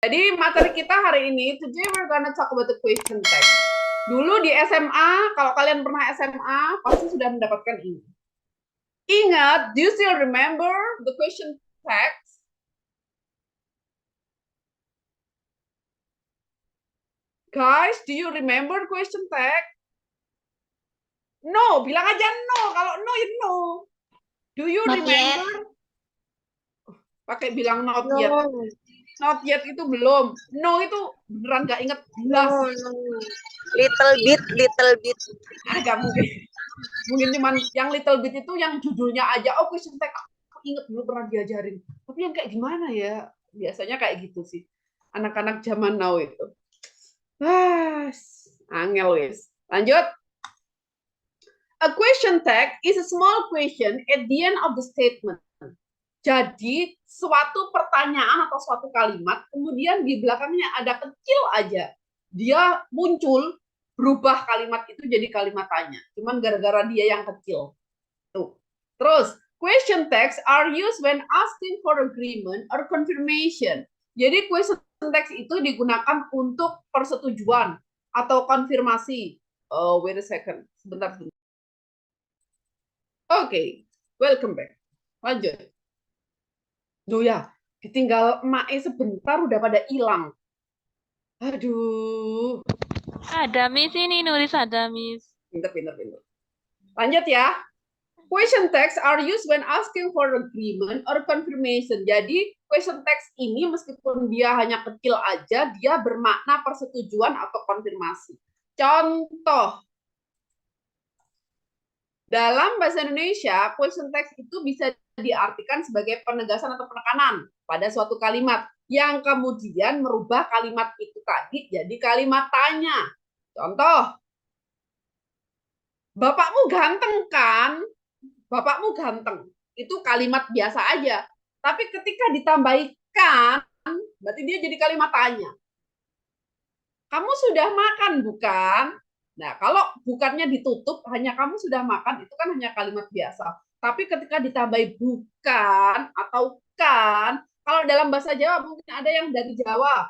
Jadi materi kita hari ini, today we're gonna talk about the question text. Dulu di SMA, kalau kalian pernah SMA, pasti sudah mendapatkan ini. Ingat, do you still remember the question text? Guys, do you remember question text? No, bilang aja no. Kalau no, ya no. Do you Not yet. remember? Pakai bilang not No. yet. Not yet itu belum. No itu beneran gak inget jelas. No, no. Little bit. Agak mungkin. Mungkin cuman yang little bit itu yang judulnya aja. Oh, question text aku inget dulu pernah diajarin. Tapi yang kayak gimana ya? Biasanya kayak gitu sih. Anak-anak zaman now itu. Angel wis. Lanjut. A question tag is a small question at the end of the statement. Jadi suatu pertanyaan atau suatu kalimat, kemudian di belakangnya ada kecil aja. Dia muncul, berubah kalimat itu jadi kalimat tanya. Cuman gara-gara dia yang kecil. Tuh. Terus, question text are used when asking for agreement or confirmation. Jadi question text itu digunakan untuk persetujuan atau konfirmasi. Oh, wait a second. Sebentar. Oke, welcome back. Lanjut. Duh ya, ditinggal emak sebentar udah pada hilang. Aduh. Ada Miss ini nulis ada Miss. Pinter. Lanjut ya. Question text are used when asking for agreement or confirmation. Jadi question text ini meskipun dia hanya kecil aja, dia bermakna persetujuan atau konfirmasi. Contoh. Dalam bahasa Indonesia, question text itu bisa diartikan sebagai penegasan atau penekanan pada suatu kalimat yang kemudian merubah kalimat itu tadi jadi kalimat tanya. Contoh, bapakmu ganteng kan? Bapakmu ganteng. Itu kalimat biasa aja. Tapi ketika ditambahkan, berarti dia jadi kalimat tanya. Kamu sudah makan bukan? Nah, kalau bukannya ditutup, hanya kamu sudah makan, itu kan hanya kalimat biasa. Tapi ketika ditambahi bukan atau kan, kalau dalam bahasa Jawa mungkin ada yang dari Jawa.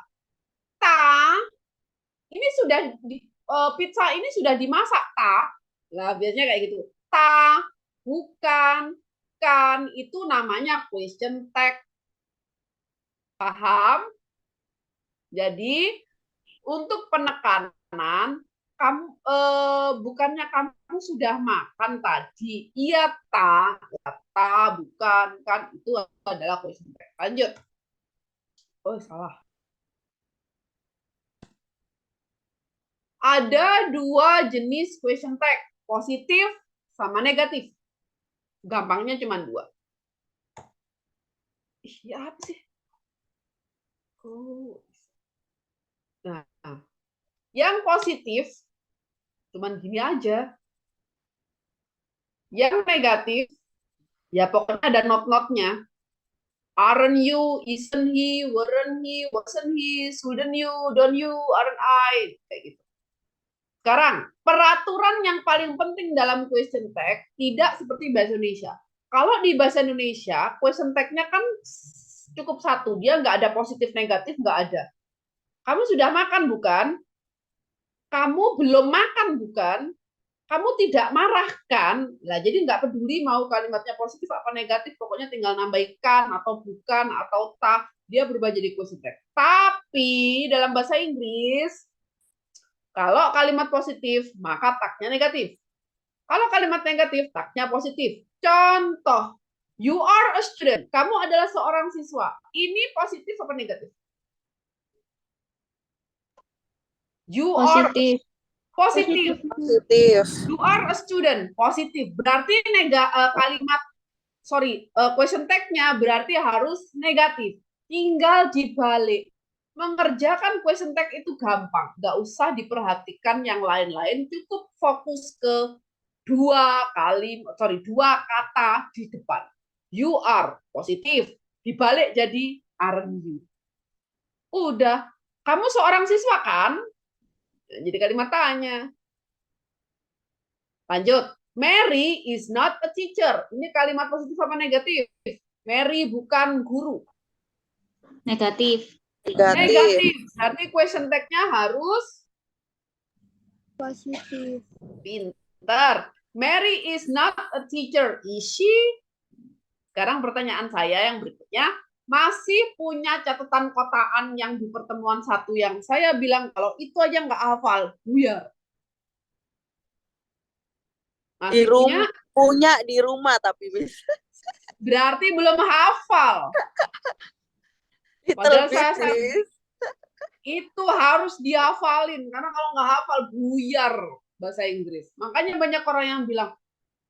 Ini sudah pizza ini sudah dimasak, Lah, biasanya kayak gitu. Bukan, kan, itu namanya question tag. Paham? Jadi, untuk penekanan, kamu bukannya kamu sudah makan tadi? Iya, bukan, kan itu adalah question tag. Lanjut. Oh, salah. Ada dua jenis question tag, positif sama negatif. Gampangnya cuma dua. Ya apa sih? Nah, yang positif cuman gini aja. Yang negatif, ya pokoknya ada not-notnya. Aren't you, isn't he, weren't he, wasn't he, shouldn't you, don't you, aren't I, kayak gitu. Sekarang, peraturan yang paling penting dalam question tag tidak seperti bahasa Indonesia. Kalau di bahasa Indonesia, question tag-nya kan cukup satu, dia nggak ada positif negatif, nggak ada. Kamu sudah makan bukan? Kamu belum makan bukan? Kamu tidak marah kan? Nah, jadi nggak peduli mau kalimatnya positif apa negatif, pokoknya tinggal nambahkan atau bukan atau tak, dia berubah jadi question tag. Tapi dalam bahasa Inggris, kalau kalimat positif, maka tagnya negatif. Kalau kalimat negatif, tagnya positif. Contoh, you are a student. Kamu adalah seorang siswa. Ini positif apa negatif? You Positif. Positif. You are a student. Positif. Berarti question tag-nya berarti harus negatif. Tinggal dibalik. Mengerjakan question tag itu gampang. Nggak usah diperhatikan yang lain-lain. Cukup fokus ke dua kata di depan. You are positif. Dibalik jadi aren't you. Udah. Kamu seorang siswa kan? Jadi kalimat tanya. Lanjut. Mary is not a teacher. Ini kalimat positif apa negatif? Mary bukan guru. Negatif. Negatif. Negatif. Berarti question tag-nya harus Positif. pinter. Mary is not a teacher, is she? Sekarang pertanyaan saya yang berikutnya, masih punya catatan kotaan yang di pertemuan satu yang saya bilang kalau itu aja nggak hafal, buyar. Di Masih punya, punya di rumah tapi bisa. berarti belum hafal. Itu Padahal lebih saya please. itu harus dihafalin karena kalau nggak hafal buyar bahasa Inggris. Makanya banyak orang yang bilang,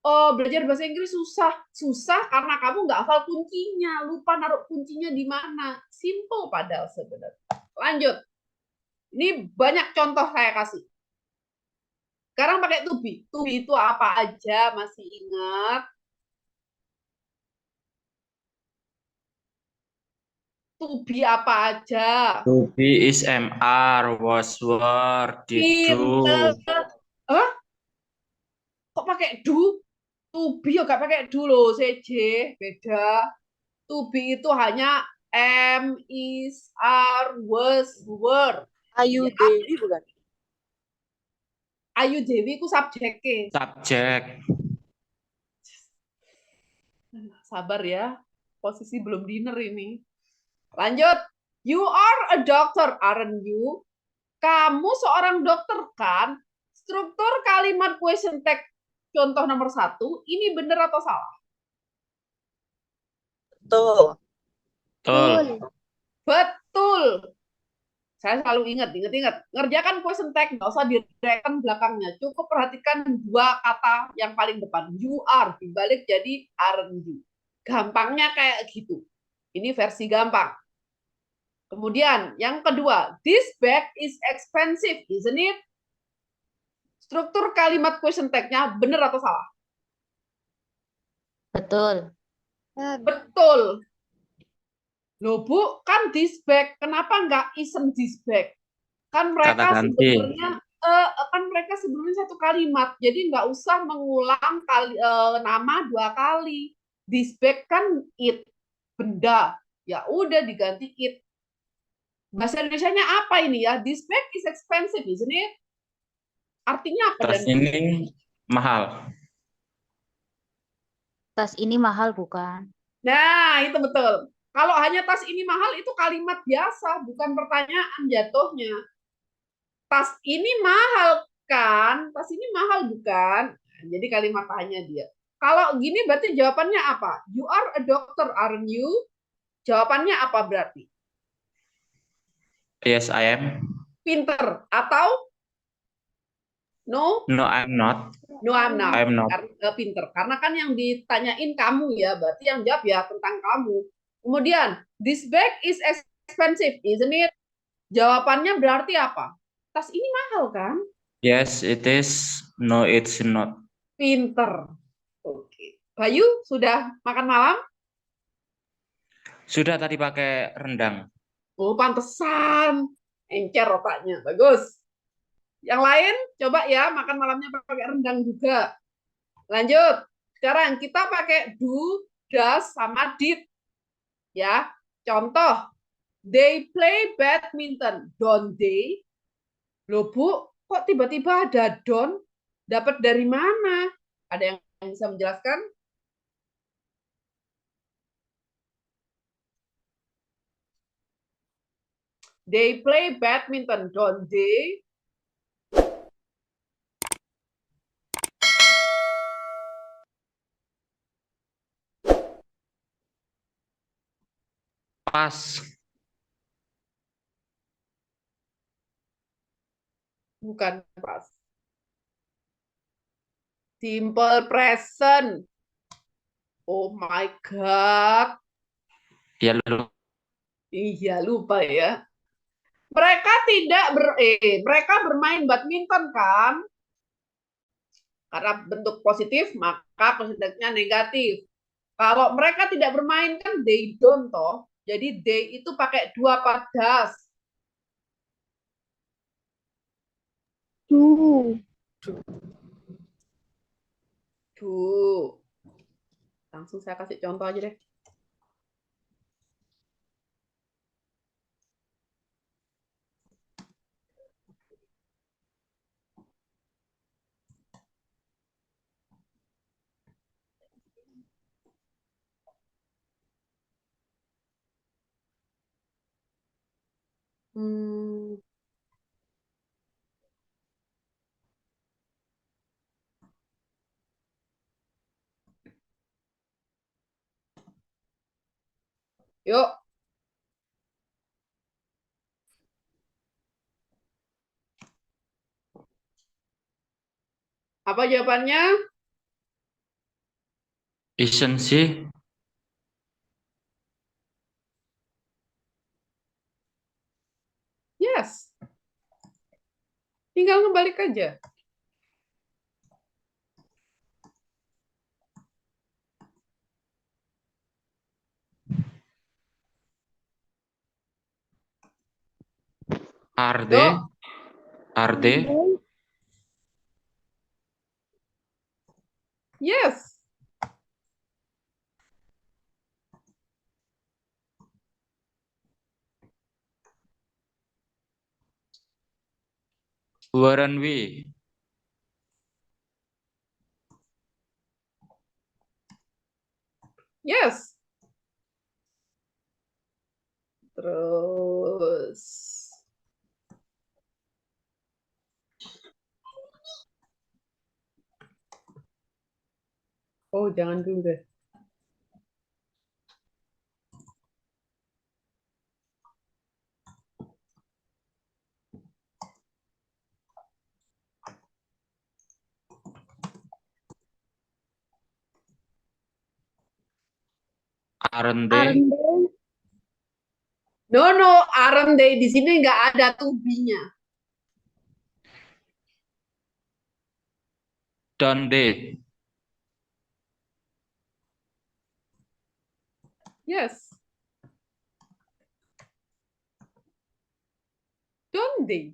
oh belajar bahasa Inggris susah karena kamu nggak hafal kuncinya, lupa naruh kuncinya di mana. Simple padahal sebenarnya. Lanjut. Ini banyak contoh saya kasih. Sekarang pakai to be. To be itu apa aja? Masih ingat? To be apa aja? To be is MR, was, were, did, do. Pinter. Hah? Kok pakai do? To be ya gak pakai do loh, CJ. Beda. To be itu hanya am, is, are, was, were. Ayu Dewi bukan? Ayu Dewi ku subjeknya. Subject. Sabar ya. Posisi belum dinner ini. Lanjut. You are a doctor, aren't you? Kamu seorang dokter kan? Struktur kalimat question tag contoh nomor 1, ini benar atau salah? Betul. Betul. Betul. Saya selalu ingat. Ngerjakan question tag, nggak usah direken belakangnya. Cukup perhatikan dua kata yang paling depan. You are, dibalik jadi aren't you. Gampangnya kayak gitu. Ini versi gampang. Kemudian, yang kedua, this bag is expensive, isn't it? Struktur kalimat question tag-nya benar atau salah? Betul. Betul. Loh Bu, kan this bag, kenapa nggak isn't this bag? Kan mereka Kata ganti. sebenarnya satu kalimat, jadi nggak usah mengulang nama dua kali. This bag kan it, benda, ya udah diganti it. Bahasa Indonesianya apa ini ya? This bag is expensive, isn't it? Artinya apa? Tas ini mahal. Tas ini mahal bukan? Nah, itu betul. Kalau hanya tas ini mahal, itu kalimat biasa, bukan pertanyaan jatuhnya. Tas ini mahal kan? Tas ini mahal bukan? Jadi kalimat hanya dia. Kalau gini berarti jawabannya apa? You are a doctor, aren't you? Jawabannya apa berarti? Yes, I am. Pinter atau no? No, I'm not. No, I'm not. I'm not. Pinter. Karena kan yang ditanyain kamu ya, berarti yang jawab ya tentang kamu. Kemudian, this bag is expensive, isn't it? Jawabannya berarti apa? Tas ini mahal kan? Yes, it is. No, it's not. Pinter. Oke. Bayu, sudah makan malam? Sudah tadi pakai rendang. Oh, pantesan. Encer otaknya. Bagus. Yang lain, coba ya makan malamnya pakai rendang juga. Lanjut. Sekarang kita pakai do, does, sama did. Ya. Contoh. They play badminton. Don't they? Loh, Bu, kok tiba-tiba ada don't? Dapat dari mana? Ada yang bisa menjelaskan? They play badminton, don't they? Pas. Bukan pas. Simple present. Oh my God. Ya, lalu. Iya, lupa ya. Mereka bermain badminton kan? Karena bentuk positif, maka positifnya negatif. Kalau mereka tidak bermain kan they don't toh. Jadi they itu pakai dua padas. Do. Tuh. Langsung saya kasih contoh aja deh. Hmm, yuk, apa jawabannya? Isn't she? Yes. Tinggal ngebalik aja. Are they? Yuk, Are they? yes. Weren't we? Yes. Terus. Oh, jangan dulu deh. Aren't they? No, no, aren't they? Di sini nggak ada to be-nya. Don't they? Yes. Don't they?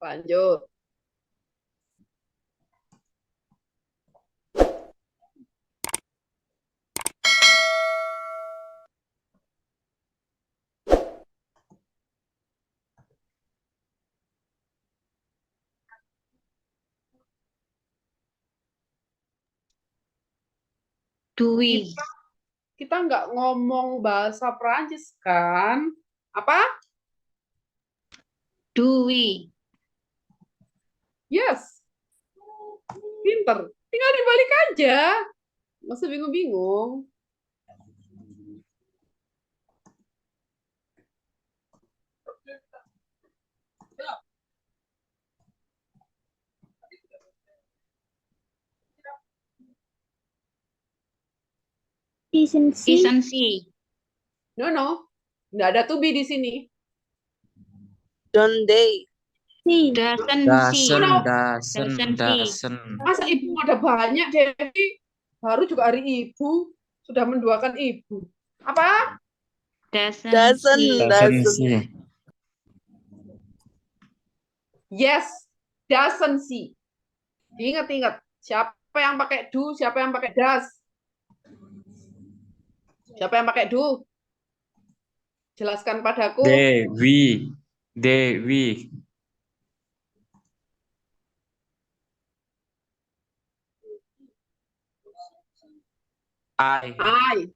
Lanjut. Do we? Kita nggak ngomong bahasa Perancis kan? Apa? Do we? Yes. Pinter. Tinggal dibalik aja. Nggak usah bingung-bingung. Isn't she? No, no. Nggak ada to be di sini. Don't they? Doesn't Doesn't, Doesn't she? doesn't. Masa ibu ada banyak, Devi? Baru juga hari ibu. Sudah menduakan ibu. Apa? Doesn't Doesn't, Doesn't doesn't. she? Yes. Doesn't see. Ingat-ingat. Siapa yang pakai do, siapa yang pakai does? Siapa yang pakai do? Jelaskan padaku. They, we. I, I.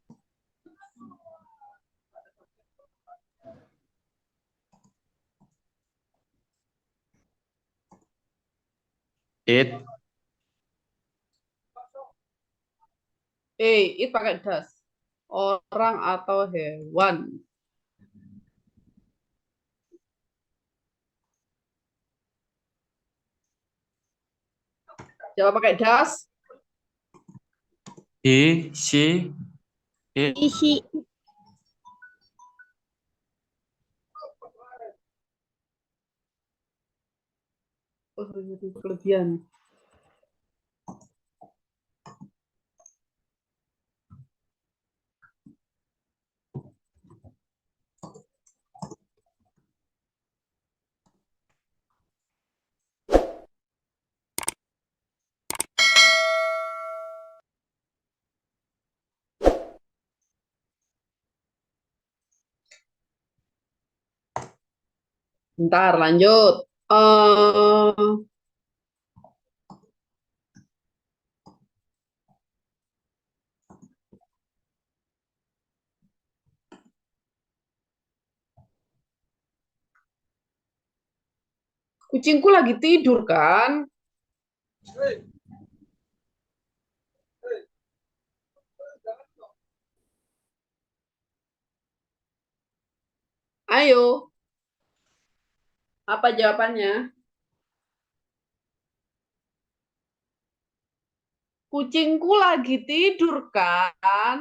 it, It pakai does. Orang atau hewan. Siapa pakai does? he, she, it. She. Oh, kelebihan. Bentar, lanjut. Kucingku lagi tidur kan? Ayo, apa jawabannya? Kucingku lagi tidur kan?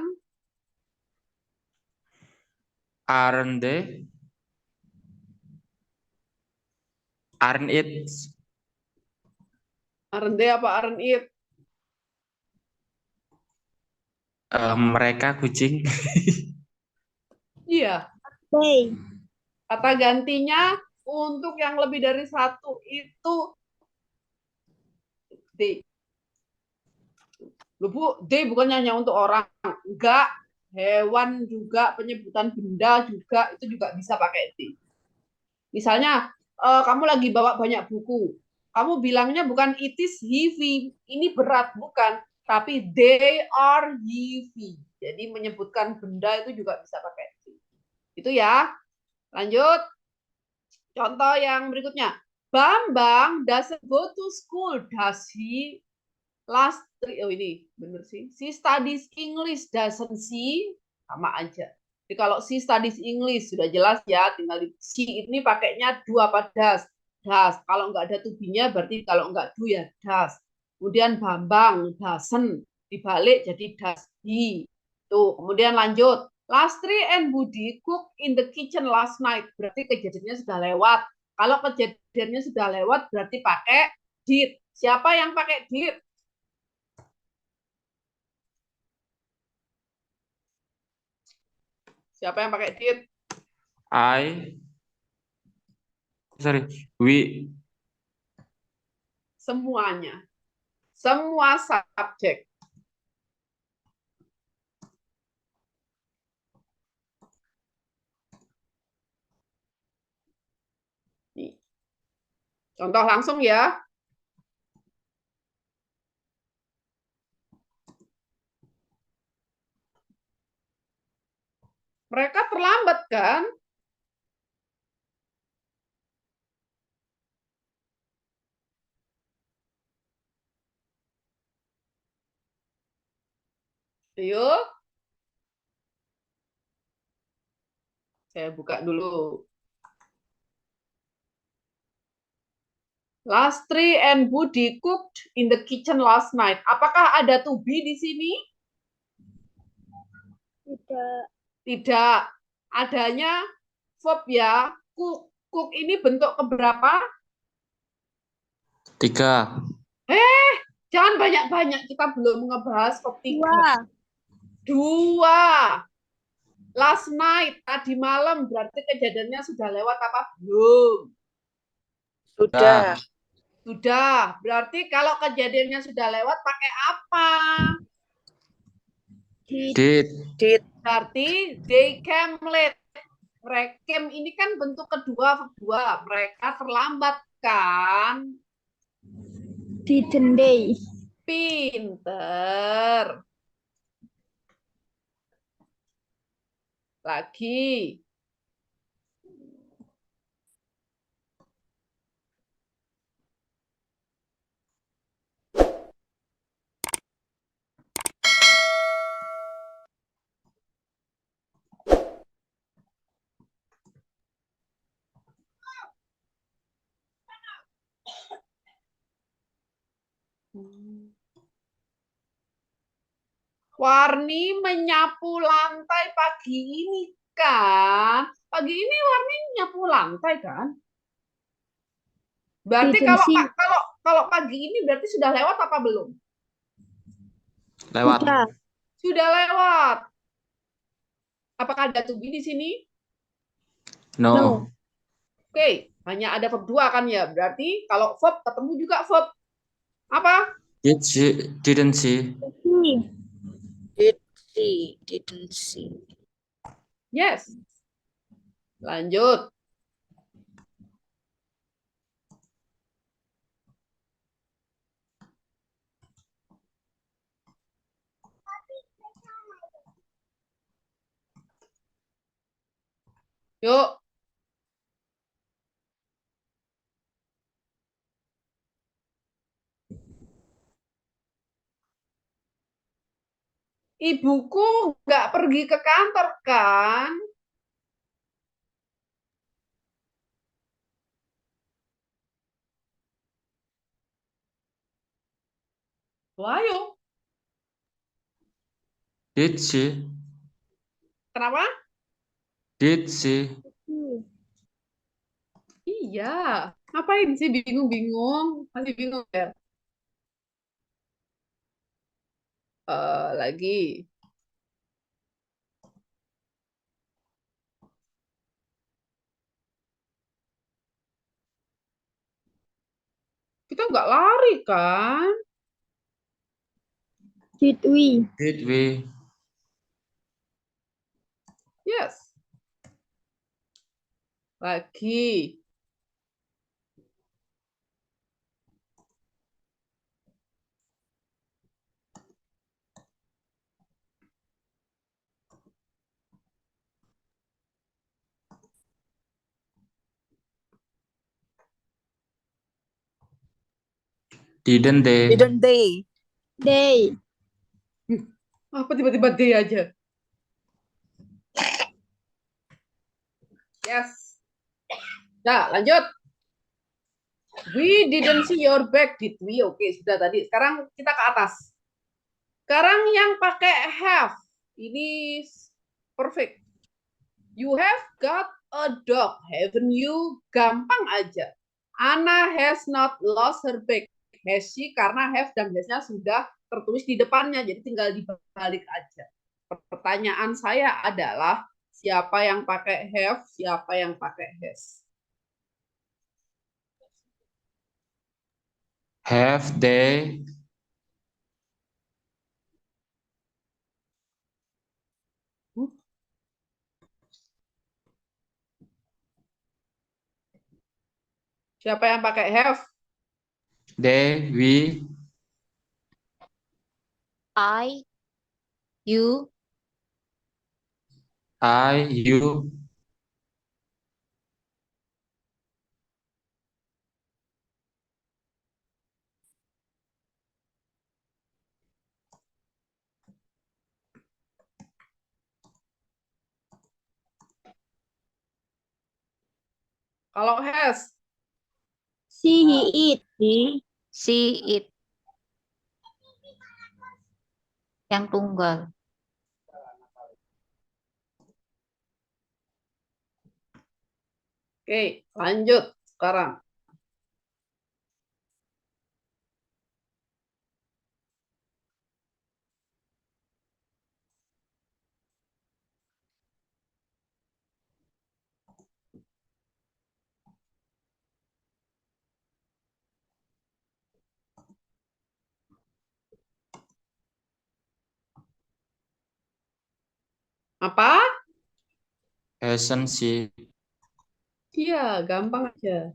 Aren't they? Aren't it? Aren't they apa aren't it? Mereka kucing. Iya, They. kata gantinya untuk yang lebih dari satu itu they. Loh, Bu, they bukannya hanya untuk orang. Enggak, hewan juga, penyebutan benda juga, itu juga bisa pakai they. Misalnya, kamu lagi bawa banyak buku. Kamu bilangnya bukan it is heavy, ini berat, bukan. Tapi they are heavy. Jadi menyebutkan benda itu juga bisa pakai they. Itu ya. Lanjut. Contoh yang berikutnya. Bambang doesn't go to school, does he? Last three, oh ini bener sih. She studies English, doesn't she? Sama aja. Jadi kalau she studies English sudah jelas ya, tinggal di she ini pakainya do apa does? Does. Kalau nggak ada to be-nya berarti kalau nggak do ya does. Kemudian Bambang doesn't, dibalik jadi does he. Tuh, kemudian lanjut. Lastri and Budi cook in the kitchen last night. Berarti kejadiannya sudah lewat. Kalau kejadiannya sudah lewat berarti pakai did. Siapa yang pakai did? Siapa yang pakai did? We. Semuanya. Semua subjek. Nih. Contoh langsung ya. Mereka terlambat kan? Ayo. Saya buka dulu. Lastri and Budi cooked in the kitchen last night. Apakah ada to be di sini? Tidak. Tidak. Adanya verb ya. Cook. Cook ini bentuk keberapa? 3. Jangan banyak-banyak. Kita belum ngebahas verb 3. 2. Last night, tadi malam. Berarti kejadiannya sudah lewat apa? Belum. Sudah. Sudah. Berarti kalau kejadiannya sudah lewat, pakai apa? Did. Berarti they came late. Mereka ini kan bentuk kedua. Mereka terlambat kan? Didn't they? Pinter. Lagi. Warni menyapu lantai pagi ini kan? Pagi ini Warni nyapu lantai kan? Berarti Didn't see. kalau pagi ini berarti sudah lewat apa belum? Lewat. Sudah. Sudah lewat. Apakah ada to be di sini? No. Oke, hanya ada verb 2 kan ya. Berarti kalau verb ketemu juga verb apa? Didn't she? Didn't see. Yes. Lanjut. Yuk. Ibuku nggak pergi ke kantor kan? Ayo, Did she? kenapa? Did she? Iya, ngapain sih bingung-bingung? Masih bingung ya? Lagi. Kita nggak lari kan? Did we? Did we? Yes. Lagi. Didn't they? Didn't they? They. Apa tiba-tiba D aja? Yes. Nah, lanjut. We didn't see your bag, did we? Oke, sudah tadi. Sekarang kita ke atas. Sekarang yang pakai have. Ini perfect. You have got a dog, haven't you? Gampang aja. Anna has not lost her bag. Has she? Karena have dan has-nya sudah tertulis di depannya, jadi tinggal dibalik aja. Pertanyaan saya adalah, siapa yang pakai have, siapa yang pakai has? Have they? Siapa yang pakai have? They, we, I, you, you. Kalau has? She, he, it. he, she, it. Yang tunggal. Oke, lanjut sekarang. Apa? Hasn't she? Iya, gampang aja.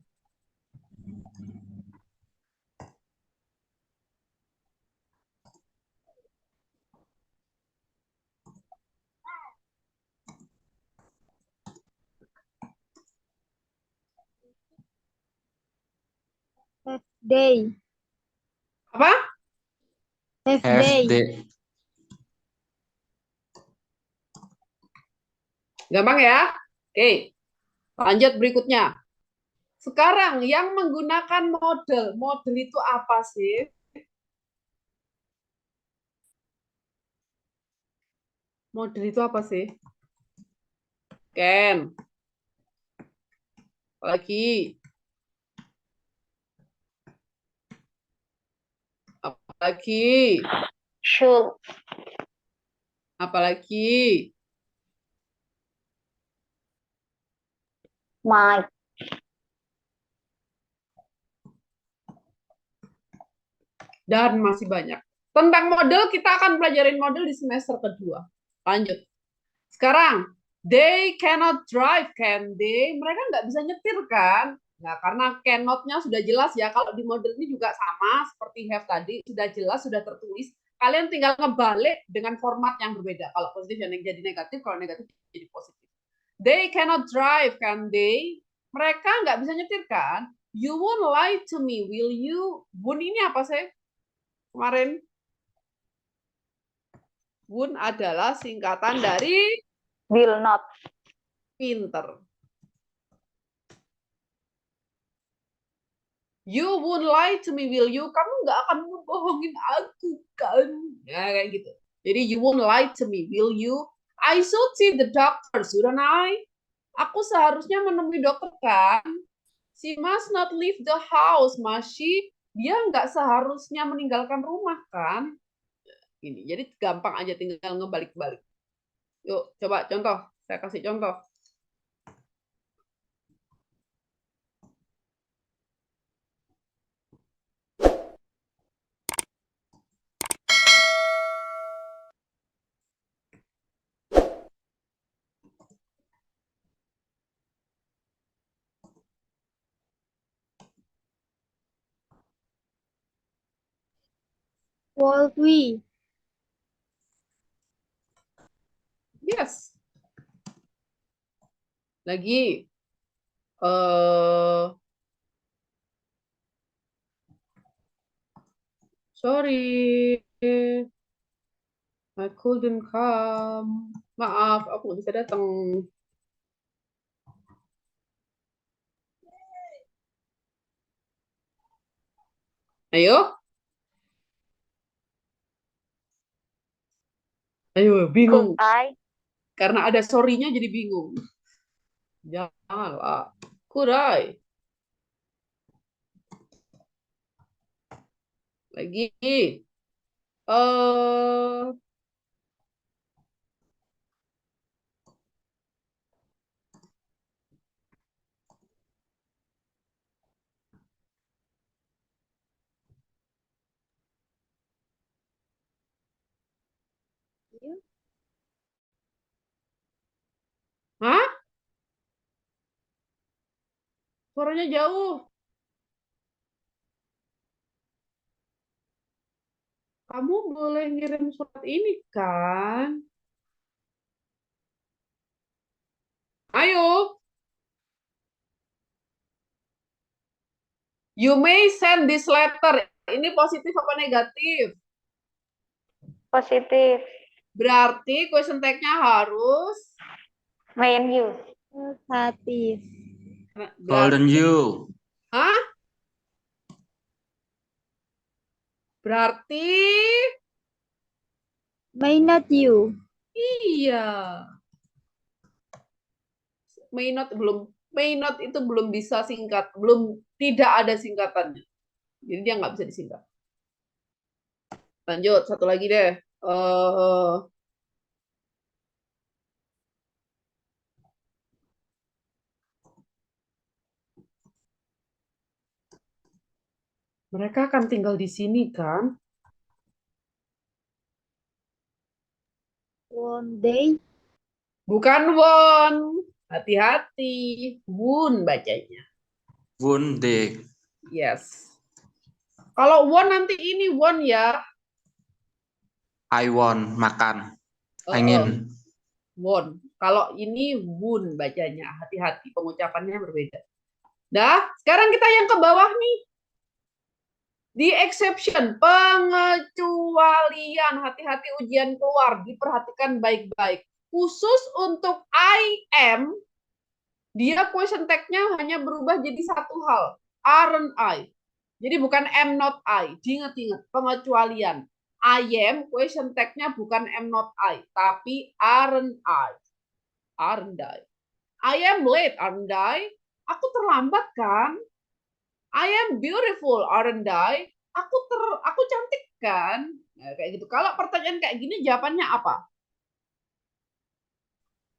Have they? Apa? Have Have they? they? Gampang ya? Oke, lanjut berikutnya. Sekarang yang menggunakan model. Model itu apa sih? Model itu apa sih? Ken. Apalagi? Apalagi? Should. Apalagi? Might. Dan masih banyak. Tentang model, kita akan pelajarin model di semester kedua. Lanjut. Sekarang, they cannot drive, can they? Mereka nggak bisa nyetir, kan? Nah, karena cannot-nya sudah jelas ya. Kalau di model ini juga sama, seperti have tadi. Sudah jelas, sudah tertulis. Kalian tinggal ngebalik dengan format yang berbeda. Kalau positif yang jadi negatif, kalau negatif jadi positif. They cannot drive, can they? Mereka nggak bisa nyetir, kan? You won't lie to me, will you? Bun ini apa sih? Kemarin Won't adalah singkatan dari Will not. pinter. You won't lie to me, will you? Kamu nggak akan membohongin aku, kan? Ya, kayak gitu. Jadi, you won't lie to me, will you? I should see the doctor, shouldn't I? Aku seharusnya menemui dokter, kan? She must not leave the house, must she? Dia nggak seharusnya meninggalkan rumah, kan? Ini, jadi gampang aja tinggal ngebalik-balik. Yuk, coba contoh. Saya kasih contoh. Won't we? Yes. Lagi. Sorry. I couldn't come. Maaf, aku nggak bisa datang. Ayo. Ayo, bingung. Could I? Karena ada sorry-nya jadi bingung. Janganlah. Could I? Lagi. Hah? Suaranya jauh. Kamu boleh ngirim surat ini, kan? Ayo. You may send this letter. Ini positif apa negatif? Positif. Berarti question tag-nya harus Main you. Negatif. Golden you. Hah? Berarti May not you. iya. May not itu belum bisa singkat, tidak ada singkatannya. Jadi dia nggak bisa disingkat. Lanjut, satu lagi deh. Mereka akan tinggal di sini, kan? Won't they? Bukan won. Hati-hati. Won bacanya. Won't they? Yes. Kalau won nanti ini won ya. I want makan. Oh, Ingin. won. Kalau ini won bacanya. Hati-hati. Pengucapannya berbeda. Dah, sekarang kita yang ke bawah nih. The exception, pengecualian. Hati-hati ujian keluar, diperhatikan baik-baik. Khusus untuk I am, dia question tag-nya hanya berubah jadi satu hal. Aren't I. Jadi bukan am not I. Diingat-ingat, pengecualian. I am, question tag-nya bukan am not I, tapi aren't I. Aren't I. I am late, aren't I. Aku terlambat kan? I am beautiful, aren't I? Aku cantik kan? Nah, kayak gitu. Kalau pertanyaan kayak gini jawabannya apa?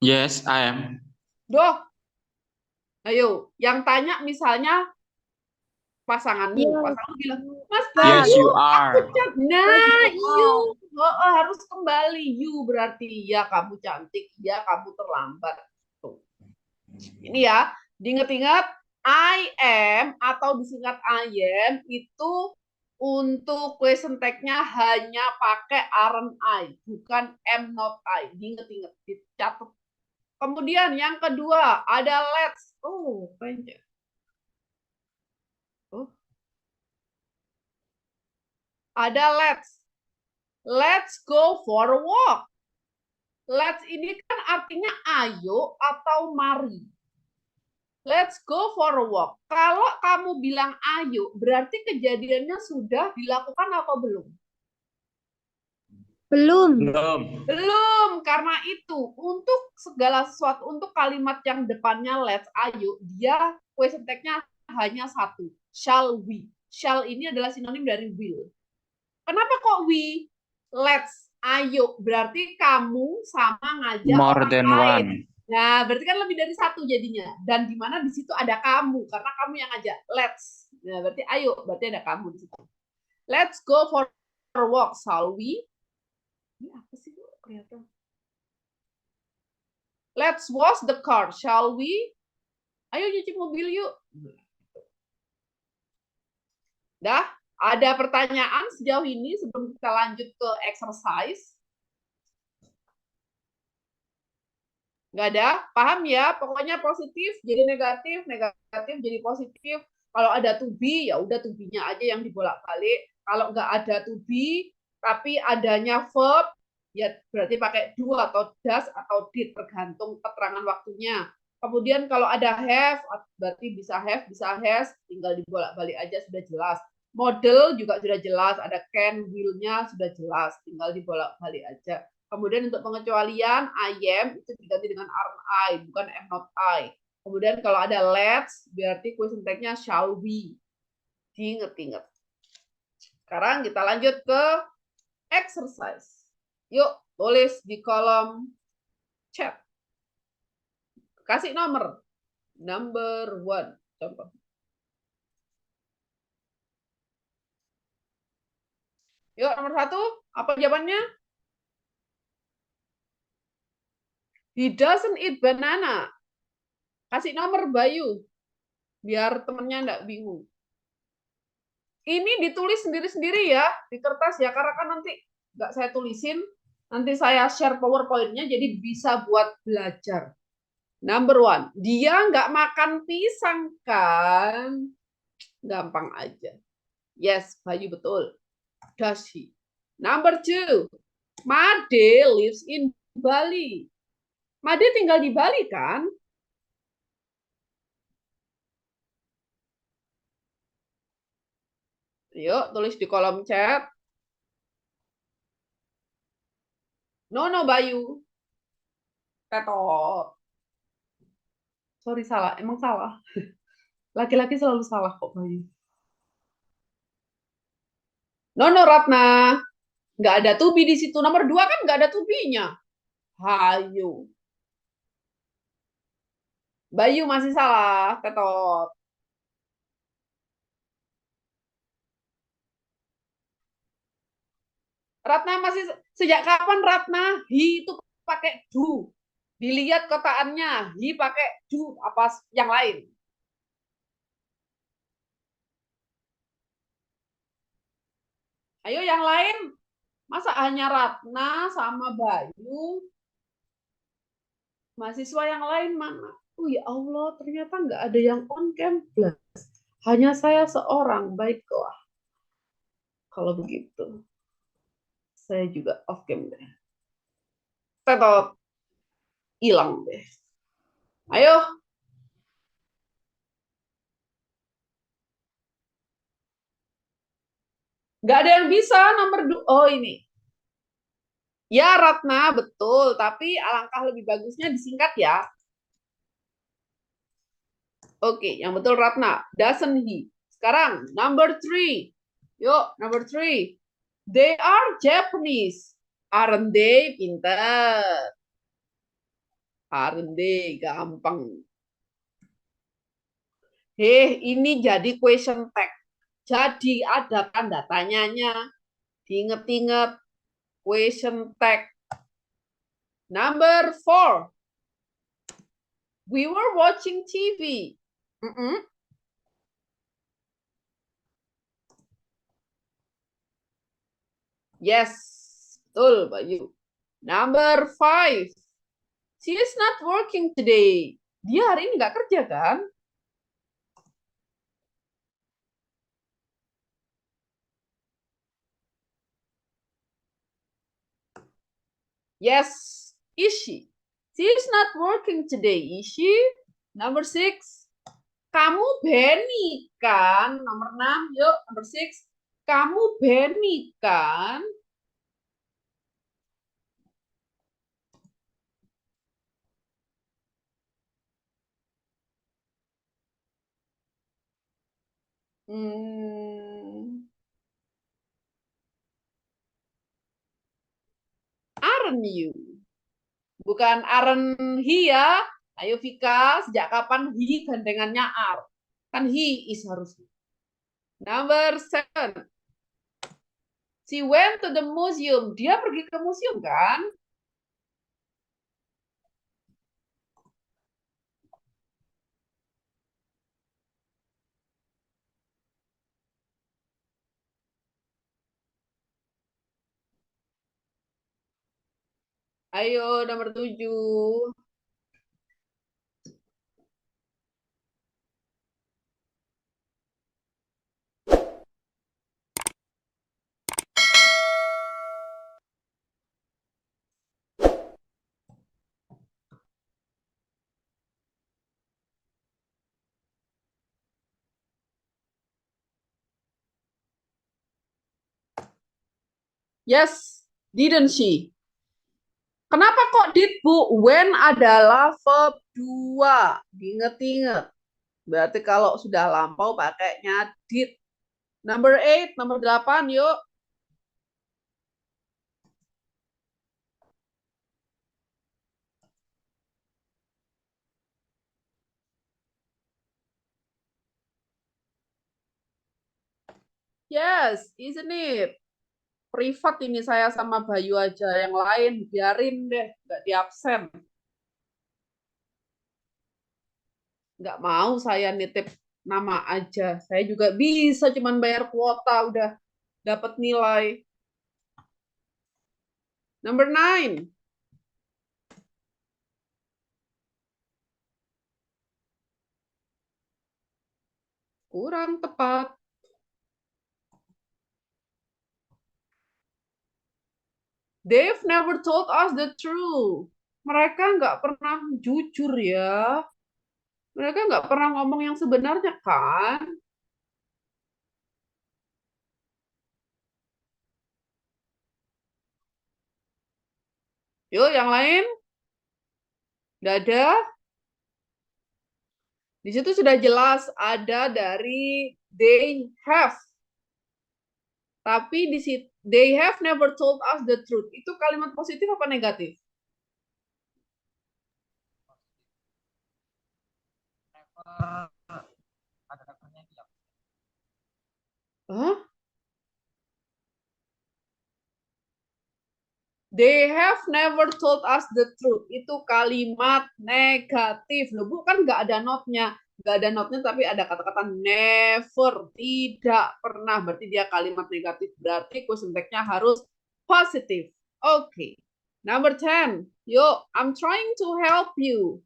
Yes, I am. Doh. Ayo, yang tanya misalnya pasanganmu, Yes. pasanganmu bilang, Mas Yes, Bayu, you aku are. cantik. Nah, you harus kembali. You berarti ya kamu cantik, ya kamu terlambat. Tuh. Ini ya, diingat-ingat I am atau disingkat I am itu untuk question tag-nya hanya pakai aren't I, bukan am not I. Diingat-ingat, dicatat. Kemudian yang kedua ada let's. Oh, banyak. Oh. Ada let's. Let's go for a walk. Let's ini kan artinya ayo atau mari. Let's go for a walk. Kalau kamu bilang ayo, berarti kejadiannya sudah dilakukan atau belum? Belum. Belum. Belum, karena itu untuk segala sesuatu, untuk kalimat yang depannya let's, ayo, dia question tag-nya hanya satu, shall we. Shall ini adalah sinonim dari will. Kenapa kok we? Let's, ayo, berarti kamu sama ngajak More orang than lain. one. Nah, berarti kan lebih dari satu jadinya. Dan di mana di situ ada kamu, karena kamu yang ngajak. Let's. Nah, berarti ayo, berarti ada kamu di situ. Let's go for a walk, shall we? Ini apa sih, Bu? Kelihatan. Let's wash the car, shall we? Ayo nyuci mobil yuk. Dah, ada pertanyaan sejauh ini sebelum kita lanjut ke exercise? Nggak ada? Paham ya? Pokoknya positif jadi negatif, negatif jadi positif. Kalau ada to be, ya udah to be-nya aja yang dibolak-balik. Kalau nggak ada to be, tapi adanya verb, ya berarti pakai do atau does atau did, tergantung keterangan waktunya. Kemudian kalau ada have, berarti bisa have, bisa has, tinggal dibolak-balik aja sudah jelas. Model juga sudah jelas, ada can, will-nya sudah jelas, tinggal dibolak-balik aja. Kemudian untuk pengecualian, I am itu diganti dengan aren't I, bukan am not I. Kemudian kalau ada let's, berarti question tag-nya shall we. Diinget-inget. Sekarang kita lanjut ke exercise. Yuk, tulis di kolom chat. Kasih nomor. Number 1. Contoh. Yuk, nomor 1. Apa jawabannya? He doesn't eat banana. Kasih nomor Bayu. Biar temennya enggak bingung. Ini ditulis sendiri-sendiri ya. Di kertas ya. Karena kan nanti enggak saya tulisin. Nanti saya share PowerPoint-nya. Jadi bisa buat belajar. Number 1. Dia enggak makan pisang kan? Gampang aja. Yes, Bayu betul. Does he? Number 2. Made lives in Bali. Made tinggal di Bali kan? Yuk, tulis di kolom chat. No, Bayu. Tetot. Sorry, salah. Emang salah. Laki-laki selalu salah kok, Bayu. No, Ratna. Nggak ada to be di situ. Nomor 2 kan nggak ada to be-nya. Hayu. Bayu masih salah. Tetot. Ratna masih, sejak kapan Ratna? He itu pakai do. Dilihat kotaannya. He pakai do apa yang lain. Ayo yang lain. Masa hanya Ratna sama Bayu? Mahasiswa yang lain mana? Oh ya Allah, ternyata nggak ada yang on campus. Hanya saya seorang. Baiklah. Kalau begitu. Saya juga off cam deh. Tetap hilang deh. Ayo. Nggak ada yang bisa nomor 2. Oh ini. Ya Ratna, betul. Tapi alangkah lebih bagusnya disingkat ya. Oke, yang betul Ratna. Doesn't he? Sekarang, number 3. Yuk, number 3. They are Japanese. Aren't they? Pintar. Aren't they? Gampang. Ini jadi question tag. Jadi ada tanda tanyanya. Diinget-inget. Question tag. Number 4. We were watching TV. Yes, betul Bayu. Number 5. She is not working today. Dia hari ini nggak kerja kan? Yes, is she? She is not working today, is she? Number 6. Kamu Benny kan? Nomor 6. Yuk, number 6. Kamu Benny kan? Aren't you? Bukan aren't he ya. Ayo Vika, sejak kapan he gandengannya are? Kan he is harusnya. Number 7. She went to the museum. Dia pergi ke museum kan? Ayo nomor 7. Yes, didn't she? Kenapa kok did, Bu? When adalah verb 2. Diinget-inget. Berarti kalau sudah lampau pakainya did. Number 8, nomor 8, yuk. Yes, isn't it? Privat ini saya sama Bayu aja. Yang lain biarin deh, nggak di absen. Nggak mau saya nitip nama aja. Saya juga bisa cuman bayar kuota udah dapat nilai. Number 9. Kurang tepat. They've never told us the truth. Mereka nggak pernah jujur ya. Mereka nggak pernah ngomong yang sebenarnya kan? Yuk, yang lain. Nggak ada. Di situ sudah jelas ada dari they have. Tapi di situ they have never told us the truth. Itu kalimat positif apa negatif? Hah? They have never told us the truth. Itu kalimat negatif. Loh, bukan nggak ada not-nya. Nggak ada not-nya tapi ada kata-kata never. Tidak pernah. Berarti dia kalimat negatif. Berarti question tag-nya harus positif. Oke. Okay. Number 10. Yuk, I'm trying to help you.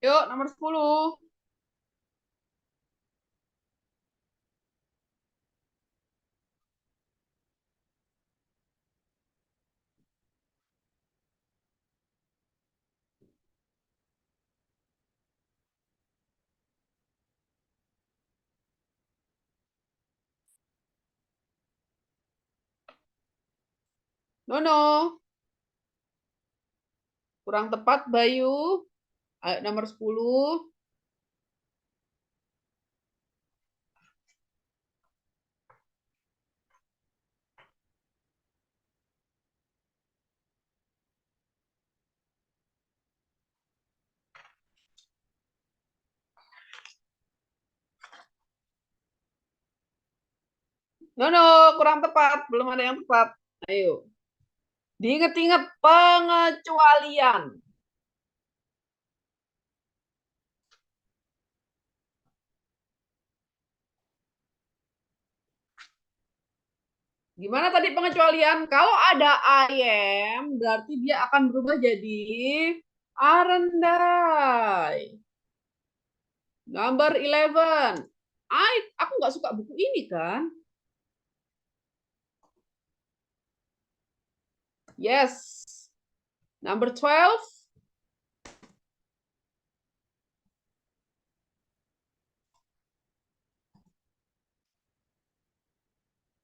Yuk, nomor 10. No. Kurang tepat, Bayu. Ayo, nomor 10. No, kurang tepat. Belum ada yang tepat. Ayo. Diingat-ingat pengecualian. Gimana tadi pengecualian? Kalau ada I am, berarti dia akan berubah jadi aren't I. Number 11. Aku nggak suka buku ini kan? Yes. Number 12.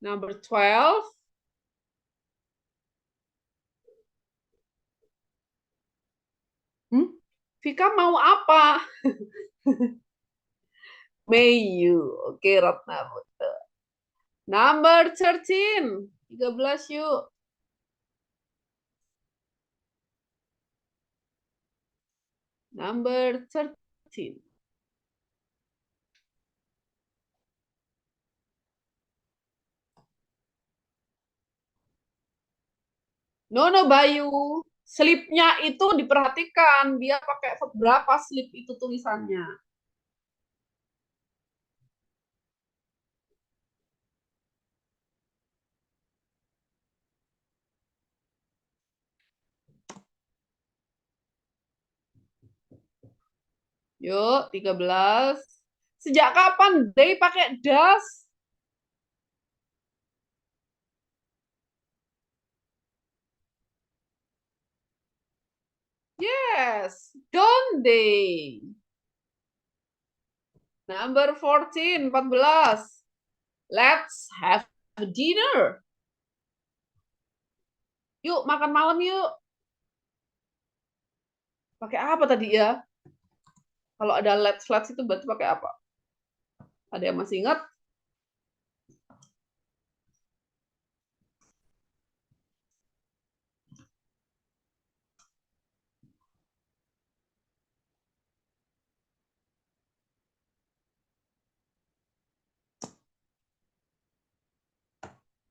Number 12. Vika mau apa? May you. Oke, Ratna. Betul. Number 13. 13 yuk. Number 13. No, Bayu. Slipnya itu diperhatikan. Dia pakai berapa slip itu tulisannya. Yuk, 13. Sejak kapan they pakai does? Yes, don't they? Number 14, 14. Let's have dinner. Yuk, makan malam yuk. Pakai apa tadi ya? Kalau ada let's itu berarti pakai apa? Ada yang masih ingat?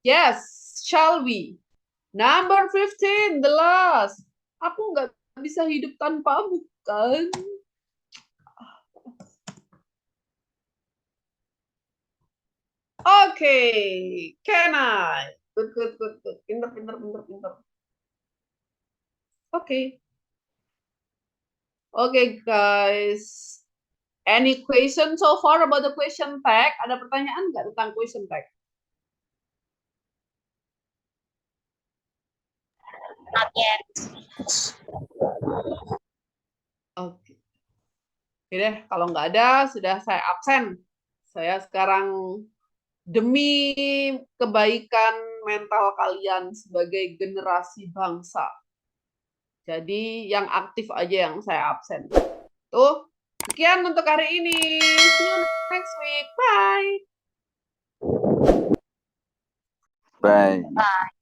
Yes, shall we? Number 15, the last. Aku nggak bisa hidup tanpamu, kan? Oke, can I? Good. Pinter. Oke. Oke, guys. Any question so far about the question tag? Ada pertanyaan nggak tentang question tag? Not yet. Oke. Oke deh, kalau nggak ada, sudah saya absen. Saya sekarang demi kebaikan mental kalian sebagai generasi bangsa. Jadi yang aktif aja yang saya absen. Tuh, sekian untuk hari ini. See you next week. Bye. Bye. Bye.